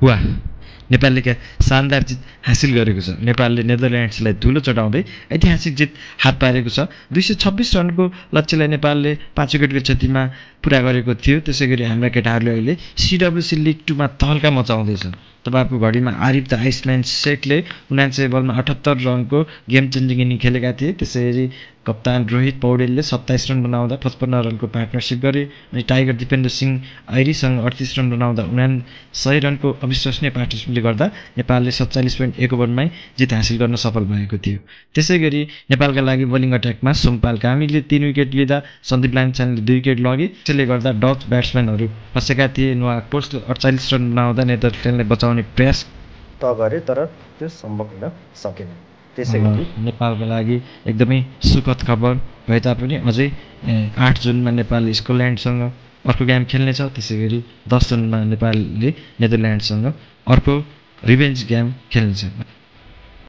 वाह नेपालले शानदार जित हासिल गरेको छ। नेपालले नेदरल्यान्ड्सलाई धुलो चढाउँदै ऐतिहासिक जित हात पारेको छ। 226 रनको लक्ष्यलाई नेपालले 5 विकेटको क्षतिमा पुरा गरेको थियो। त्यसै गरी हाम्रा केटाहरूले अहिले CWC लिग 2 मा तहल्का मचाउँदैछ। तपाईँको घडीमा आरिफ द आइसम्यान सेटले 79 बलमा 78 रनको गेम चेन्जिङ इनिङ खेलेका थिए। त्यसै गरी कप्तान रोहित पौडेलले 27 रन बनाउँदा 55 रनको पार्टनरसिप गरे। अनि टाइगर दिपेन्द्र सिंह ऐरीसँग 38 रन बनाउँदा 100 रनको अविश्वसनीय पार्टनरसिपले गर्दा नेपालले 47.1 ओभरमै जित हासिल गर्न सफल भएको थियो। त्यसै गरी नेपालका लागि बोलिङ अट्याकमा सोमपाल कामीले 3 विकेट लिँदा सन्दीप लामिछानेले 2 विकेट लगे। त्यसले गर्दा डच ब्याट्सम्यानहरू फसेका थिए। नोआक पोस्टले 48 रन बनाउँदा नेदरल्यान्डलाई बचाउने प्रयास गरे तर त्यो सम्भव हुन सकेन। त्यसै गरी नेपालको लागि एकदमै सुखद खबर भए तापनि अझै 8 जुनमा नेपाल स्कटल्यान्डसँग अर्को गेम खेल्नेछ। त्यसै गरी 10 जुनमा नेपालले नेदरल्यान्डसँग अर्को रिभेन्ज गेम खेल्नेछ।